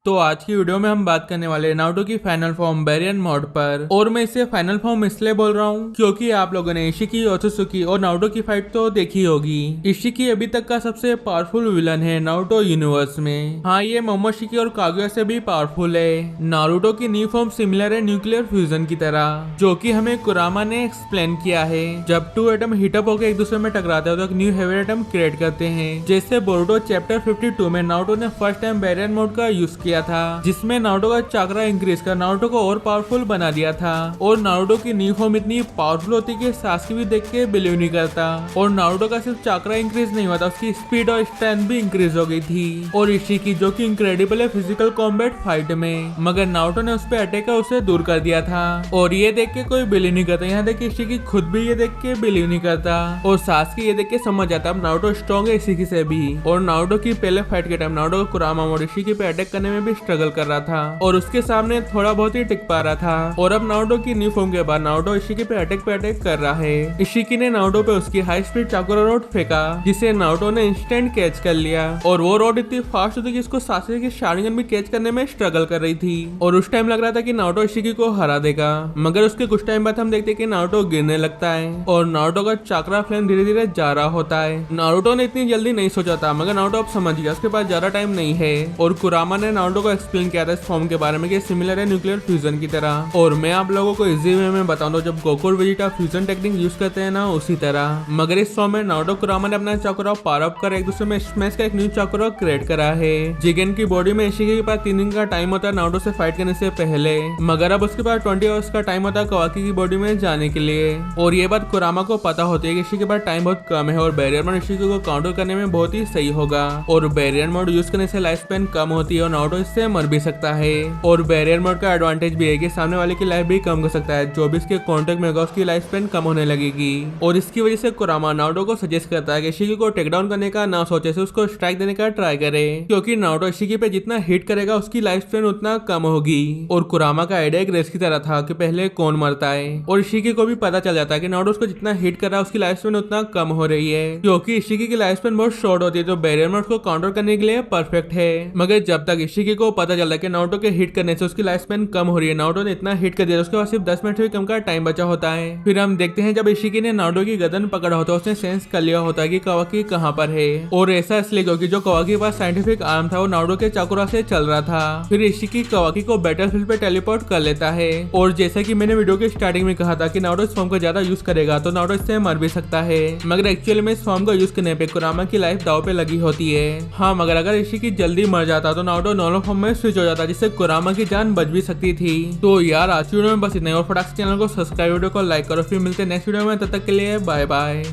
तो आज की वीडियो में हम बात करने वाले नारुतो की फाइनल फॉर्म वेरिएंट मोड पर। और मैं इसे फाइनल फॉर्म इसलिए बोल रहा हूँ क्योंकि आप लोगों ने इशिकी, ओत्सुकी और नारुतो की फाइट तो देखी होगी। इशिकी अभी तक का सबसे पावरफुल विलन है नारुतो यूनिवर्स में। हाँ, ये मोमोशिकी और कागुया से भी पावरफुल है। नारुतो की न्यू फॉर्म सिमिलर है न्यूक्लियर फ्यूजन की तरह, जो कि हमें कुरामा ने एक्सप्लेन किया है। जब टू एटम हीटअप होकर एक दूसरे में टकराते हैं तो एक न्यू हेवी एटम क्रिएट करते हैं। जैसे बोरुतो चैप्टर 52 में नारुतो ने फर्स्ट टाइम वेरिएंट मोड का यूज किया था, जिसमें नारुतो का चाक्रा इंक्रीज कर नारुतो को और पावरफुल बना दिया था। और नारुतो की न्यू फॉर्म इतनी पावरफुल होती कि सास्की भी देख के बिलीव नहीं करता। और नारुतो का सिर्फ चाक्रा इंक्रीज नहीं हुआ था, उसकी स्पीड और स्ट्रेंथ भी इंक्रीज हो गई थी। और इशिकी जो कि इंक्रेडिबल है फिजिकल कॉम्बैट फाइट में, मगर नारुतो ने उस पर अटैक कर उसे दूर कर दिया था। और ये देख के कोई बिलीव नहीं करता। यहाँ देख के इशिकी खुद भी ये देख के बिलीव नहीं करता। और सास्की ये देख के समझ जाता अब नारुतो स्ट्रॉन्ग है इशिकी से भी। और नारुतो की पहले फाइट के टाइम नारुतो को कुरामा मोड इशिकी पे अटैक करने में भी स्ट्रगल कर रहा था और उसके सामने थोड़ा बहुत ही टिक पा रहा था। और अब नारुतो की न्यू फॉर्म के बाद नारुतो इशिकी पे अटैक कर रहा है। इशिकी ने नारुतो पे उसकी हाई स्पीड चाकुरा रोड फेंका, जिसे नारुतो ने इंस्टेंट कैच कर लिया। और वो रोड इतनी फास्ट थी कि इसको सासे की शारिंगन भी कैच करने में स्ट्रगल कर रही थी। और उस टाइम लग रहा था कि नारुतो इशिकी को हरा देगा, मगर उसके कुछ टाइम बाद हम देखते कि नारुतो गिरने लगता है और नारुतो का चाक्रा फ्लेम धीरे धीरे जा रहा होता है। नारुतो ने इतनी जल्दी नहीं सोचा था, मगर नारुतो अब समझ गया उसके पास ज्यादा टाइम नहीं है। और कुरामा ने नारुतो को एक्सप्लेन किया था इस फॉर्म के बारे में कि सिमिलर है न्यूक्लियर फ्यूजन की तरह। और मैं आप लोगों को इजी वे में बताऊं तो जब गोकू और वेजिटा फ्यूजन टेक्निक यूज करते हैं ना, उसी तरह। मगर इस फॉर्म में नारुतो कुरामा ने अपना चाकुरा पावर अप कर एक दूसरे में स्मैश का एक न्यू चाकुरा क्रिएट करा है। जिगेन की बॉडी में इशिकी के पास 3 दिन का टाइम होता है नारुतो से फाइट करने से पहले, मगर अब उसके पास 20 आवर्स का टाइम होता है कवाकी की बॉडी में जाने के लिए। और ये बात कुरामा को पता होती है कि इशिकी के पास टाइम बहुत कम है और बैरियर मोड इशिकी को काउंटर करने में बहुत ही सही होगा। और बैरियर मोड यूज करने से लाइफ स्पैन कम होती है और नारुतो इससे मर भी सकता है। और बैरियर मोड का एडवांटेज भी है कि सामने वाले की लाइफ भी कम कर सकता है। जो भी इसके कांटेक्ट में होगा उसकी लाइफ स्पैन कम होने लगेगी। और इसकी वजह से कुरामा नारुतो को सजेस्ट करता है कि इशिकी को टेक डाउन करने का ना सोचे, से उसको स्ट्राइक देने का ट्राई करे, क्योंकि नारुतो इशिकी पे जितना हिट करेगा उसकी लाइफ स्पैन उतना कम होगी। और कुरामा का आइडिया एक रेस की तरह था कि पहले कौन मरता है। और इशिकी को भी पता चल जाता है कि नारुतो उसको जितना हिट कर रहा है उसकी लाइफ स्पैन उतना कम हो रही है, क्योंकि इशिकी की लाइफ स्पैन बहुत शॉर्ट होती है, तो बैरियर मोड को काउंटर करने के लिए परफेक्ट है। मगर जब तक इशिकी को पता चलता है कि नारुतो के हिट करने से उसकी लाइफ स्पैन कम हो रही है, नारुतो ने इतना हिट कर दिया उसके बाद सिर्फ 10 मिनट से कम का टाइम बचा होता है। फिर हम देखते हैं जब इशिकी ने नारुतो की गर्दन पकड़ा होता है, उसने सेंस कर लिया होता है कि कवाकी कहां पर है। और ऐसा इसलिए क्योंकि जो कवाकी के पास साइंटिफिक आर्म था वो नारुतो के चाकुरा से चल रहा था। फिर इशिकी कवाकी को बैटलफील्ड पे टेलीपोर्ट कर लेता है। और जैसा कि मैंने वीडियो के स्टार्टिंग में कहा था कि नारुतो इस फॉर्म को ज्यादा यूज करेगा तो नारुतो इससे मर भी सकता है, मगर एक्चुअली में इस फॉर्म को यूज करने पे कुरामा की लाइफ दाव पे लगी होती है। हाँ, मगर अगर इशिकी जल्दी मर जाता तो नारुतो नॉर्मल फॉर्म में स्विच हो जाता, जिससे कुरामा की जान बच भी सकती थी। तो यार आज की वीडियो में बस इतना ही। और फटाक से चैनल को सब्सक्राइब, वीडियो को लाइक करो। फिर मिलते हैं नेक्स्ट वीडियो में, तब तक के लिए बाय बाय।